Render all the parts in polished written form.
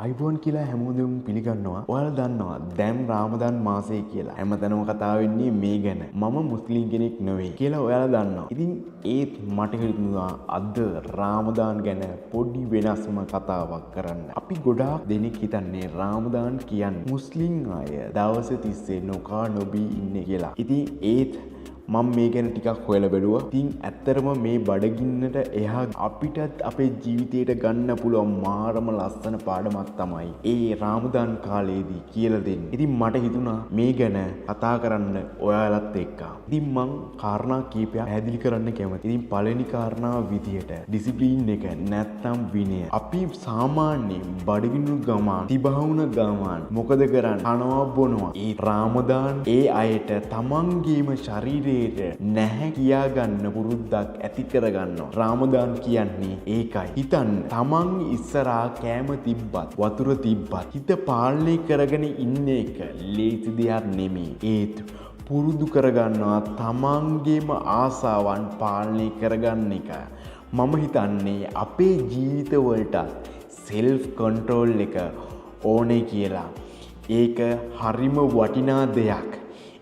අයිබෝන් කියලා හැමෝදම පිළිගන්නවා. ඔයාලා දන්නවා දැන් රාමදාන් මාසය කියලා. හැමතැනම කතා වෙන්නේ මේ ගැන. මම මුස්ලිම් කෙනෙක් නෙවෙයි කියලා ඔයාලා දන්නවා. ඉතින් ඒත් මට හිතුණා අද රාමදාන් ගැන පොඩි වෙනස්ම කතාවක් කරන්න. අපි ගොඩාක් දෙනෙක් හිතන්නේ රාමදාන් කියන්නේ මුස්ලිම් අය දවස් 30 නොකා නොබී ඉන්නේ කියලා. ඉතින් ඒත් මම මේ ගැන ටිකක් හොයලා බැලුවා. ඉතින් ඇත්තරම මේ බඩගින්නට එහා අපිටත් අපේ ජීවිතයට ගන්න පුළුවන් මාරම ලස්සන පාඩමක් තමයි ඒ රාමදාන් කාලේදී කියලා දෙන්නේ. ඉතින් මට හිතුණා මේ ගැන කතා කරන්න ඔයාලත් එක්ක. ඉතින් මං කාරණා කීපයක් පැහැදිලි කරන්න කැමතියි. ඉතින් පළවෙනි කාරණාව විදියට ඩිසිප්ලින් එක නැත්තම් විනය. අපි සාමාන්‍යයෙන් බඩගින්නු ගමන් තිබහුණ ගමන් මොකද කරන්නේ? කනවා බොනවා. ඒ රාමදාන් ඒ අයට තමන්ගේම ශරීරය නැහැ කියා ගන්න පුරුද්දක් ඇති කරගන්නවා. රාමදාන් කියන්නේ ඒකයි. හිතන්න තමන් ඉස්සරහා කෑම තිබ්බත් වතුර තිබ්බත් හිත පාලනය කරගෙන ඉන්න එක ලේසි දෙයක් නෙමෙයි. ඒත් පුරුදු කරගන්නවා තමන්ගේම ආසාවන් පාලනය කරගන්න එක. මම හිතන්නේ අපේ ජීවිතවලට සෙල්ෆ් කන්ට්‍රෝල් එක ඕනේ කියලා. ඒක හරිම වටිනා දෙයක්.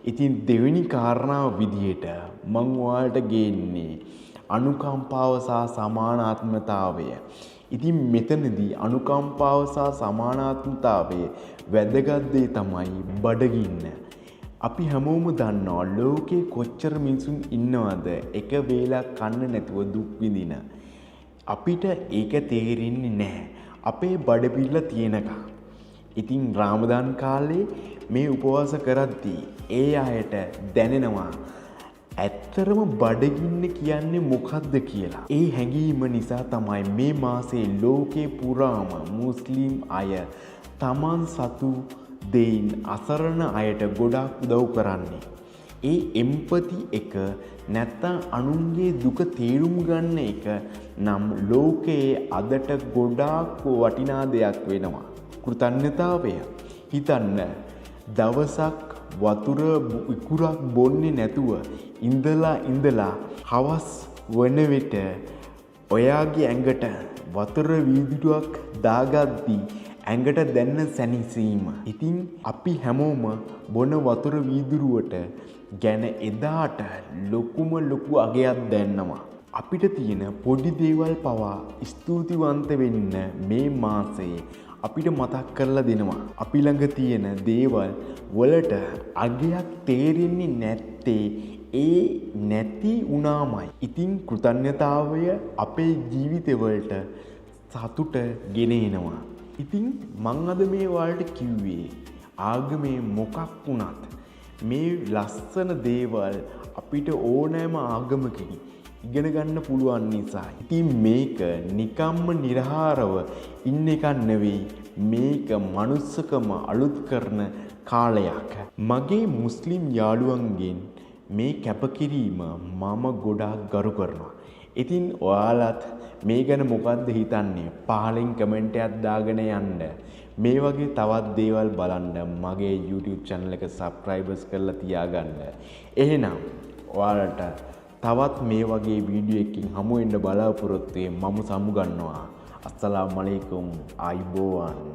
ඉතින් දෙවෙනි කාරණාව විදියට මං ඔයාලට ගේන්නේ අනුකම්පාව සහ සමානාත්මතාවය. ඉතින් මෙතනදී අනුකම්පාව සහ සමානාත්මතාවය වැදගත් දේ තමයි බඩගින්න. අපි හැමෝම දන්නවා ලෝකේ කොච්චර මිනිසුන් ඉන්නවද එක වේලක් කන්න නැතුව දුක් විඳින. අපිට ඒක තේරෙන්නේ නැහැ. අපේ බඩ පිරලා තියෙනකම්. ඉතින් රාමදාන් කාලේ මේ උපවාස කරද්දී ඒ අයට දැනෙනවා ඇත්තරම බඩගින්න කියන්නේ මොකක්ද කියලා. ඒ හැඟීම නිසා තමයි මේ මාසේ ලෝකේ පුරාම මුස්ලිම් අය තමන් සතු දෙයින් අසරණ අයට ගොඩාක් උදව් කරන්නේ. ඒ එම්පති එක නැත්තම් අනුන්ගේ දුක තේරුම් ගන්න එක නම් ලෝකයේ අදට ගොඩාක් වටිනා දෙයක් වෙනවා. කෘතඥතාවය. හිතන්න දවසක් වතුර ඉකුරක් බොන්නේ නැතුව ඉඳලා හවස් වන විට ඔයාගේ ඇඟට වතුර වීදුරුවක් දාගද්දී ඇඟට දැනෙන සැනසීම. ඉතින් අපි හැමෝම බොන වතුර වීදුරුවට ගැන එදාට ලොකු අගයක් දැනනවා. අපිට තියෙන පොඩි දේවල් පවා ස්තුතිවන්ත වෙන්න මේ මාසයේ අපිට මතක් කරලා දෙනවා. අපි ළඟ තියෙන දේවල් වලට අගයක් තේරෙන්නේ නැත්තේ ඒ නැති වුණාමයි. ඉතින් කෘතඥතාවය අපේ ජීවිතවලට සතුට ගෙන එනවා. ඉතින් මං අද මේ වලට කිව්වේ ආගමේ මොකක් වුණත් මේ ලස්සන දේවල් අපිට ඕනෑම ආගමකින් ඉගෙන ගන්න පුළුවන් නිසා. ඉතින් මේක නිකම්ම නිර්හාරව ඉන්න එකක් නෙවෙයි. මේක මනුස්සකම අලුත් කරන කාලයක්. මගේ මුස්ලිම් යාළුවන්ගෙන් මේ කැපකිරීම මම ගොඩාක් ගරු කරනවා. ඉතින් ඔයාලත් මේ ගැන මොකද්ද හිතන්නේ? පහලින් කමෙන්ට් එකක් දාගෙන යන්න. මේ වගේ තවත් දේවල් බලන්න මගේ YouTube channel එක subscribe කරලා තියාගන්න. එහෙනම් ඔයාලට තවත් මේ වගේ වීඩියෝ එකකින් හමු වෙන්න බලාපොරොත්තු වෙමින් මම සමු ගන්නවා. අස්සලාමු අලයිකුම්. ආයිබෝවන්.